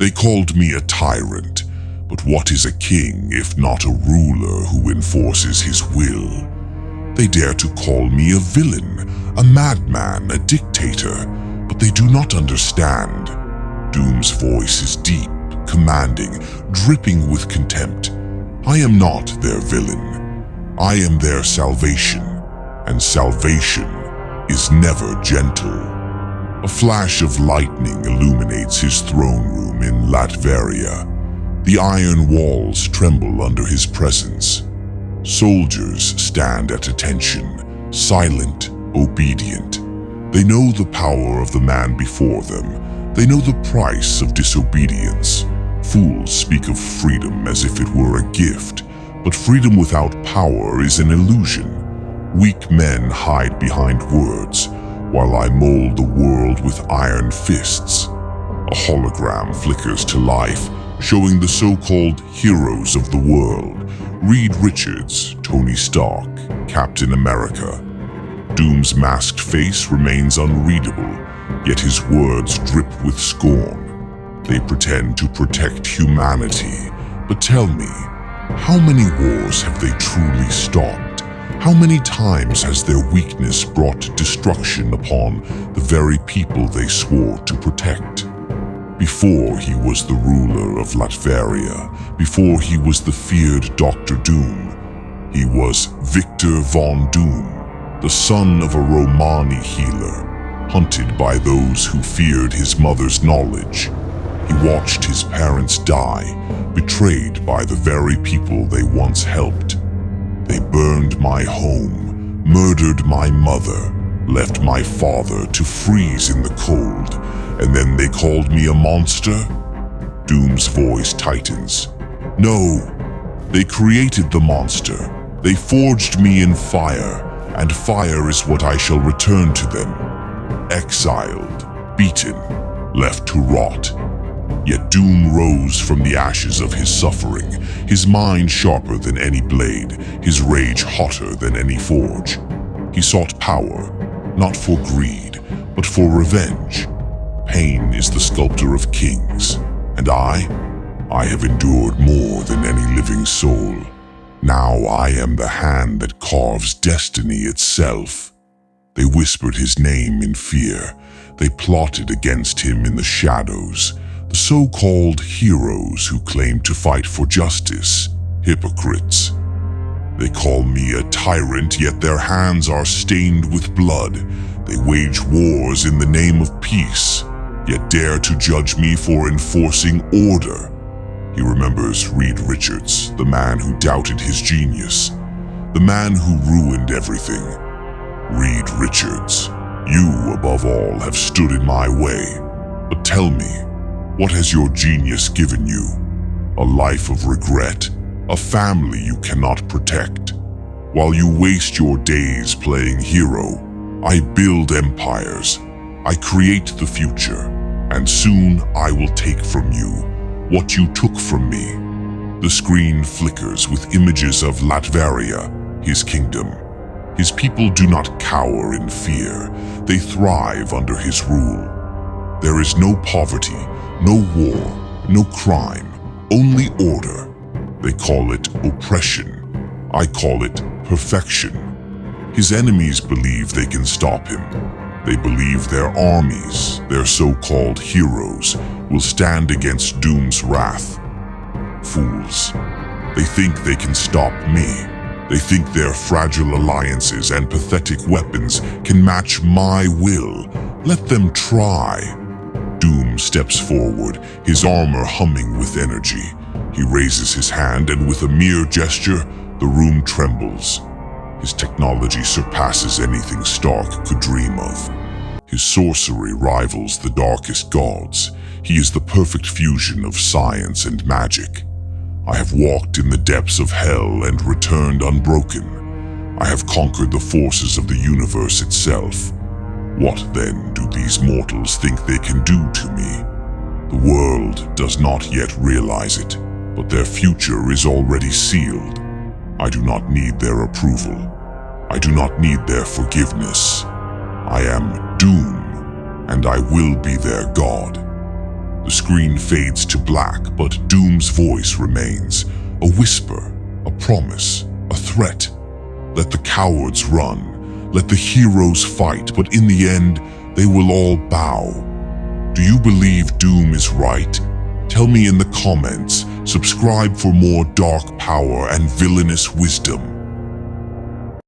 They called me a tyrant, but what is a king if not a ruler who enforces his will? They dare to call me a villain, a madman, a dictator, but they do not understand. Doom's voice is deep, commanding, dripping with contempt. I am not their villain. I am their salvation, and salvation is never gentle. A flash of lightning illuminates his throne room in Latveria. The iron walls tremble under his presence. Soldiers stand at attention, silent, obedient. They know the power of the man before them. They know the price of disobedience. Fools speak of freedom as if it were a gift, but freedom without power is an illusion. Weak men hide behind words, while I mold the world with iron fists. A hologram flickers to life, showing the so-called heroes of the world. Reed Richards, Tony Stark, Captain America. Doom's masked face remains unreadable, yet his words drip with scorn. They pretend to protect humanity, but tell me, how many wars have they truly stopped? How many times has their weakness brought destruction upon the very people they swore to protect? Before he was the ruler of Latveria, before he was the feared Dr. Doom, he was Victor Von Doom, the son of a Romani healer, hunted by those who feared his mother's knowledge. He watched his parents die, betrayed by the very people they once helped. They burned my home, murdered my mother, left my father to freeze in the cold, and then they called me a monster? Doom's voice tightens. No, they created the monster. They forged me in fire, and fire is what I shall return to them. Exiled, beaten, left to rot. Yet Doom rose from the ashes of his suffering, his mind sharper than any blade, his rage hotter than any forge. He sought power, not for greed, but for revenge. Pain is the sculptor of kings, and I have endured more than any living soul. Now I am the hand that carves destiny itself. They whispered his name in fear. They plotted against him in the shadows. The so-called heroes who claim to fight for justice, hypocrites. They call me a tyrant, yet their hands are stained with blood. They wage wars in the name of peace, yet dare to judge me for enforcing order. He remembers Reed Richards, the man who doubted his genius, the man who ruined everything. Reed Richards, you above all have stood in my way, but tell me, what has your genius given you? A life of regret, a family you cannot protect. While you waste your days playing hero, I build empires. I create the future, and soon I will take from you what you took from me. The screen flickers with images of Latveria, his kingdom. His people do not cower in fear. They thrive under his rule. There is no poverty, no war, no crime, only order. They call it oppression. I call it perfection. His enemies believe they can stop him. They believe their armies, their so-called heroes, will stand against Doom's wrath. Fools. They think they can stop me. They think their fragile alliances and pathetic weapons can match my will. Let them try. Doom steps forward, his armor humming with energy. He raises his hand, and with a mere gesture, the room trembles. His technology surpasses anything Stark could dream of. His sorcery rivals the darkest gods. He is the perfect fusion of science and magic. I have walked in the depths of hell and returned unbroken. I have conquered the forces of the universe itself. What then do these mortals think they can do to me? The world does not yet realize it, but their future is already sealed. I do not need their approval. I do not need their forgiveness. I am Doom, and I will be their god. The screen fades to black, but Doom's voice remains. A whisper, a promise, a threat. Let the cowards run, let the heroes fight, but in the end, they will all bow. Do you believe Doom is right? Tell me in the comments. Subscribe for more dark power and villainous wisdom.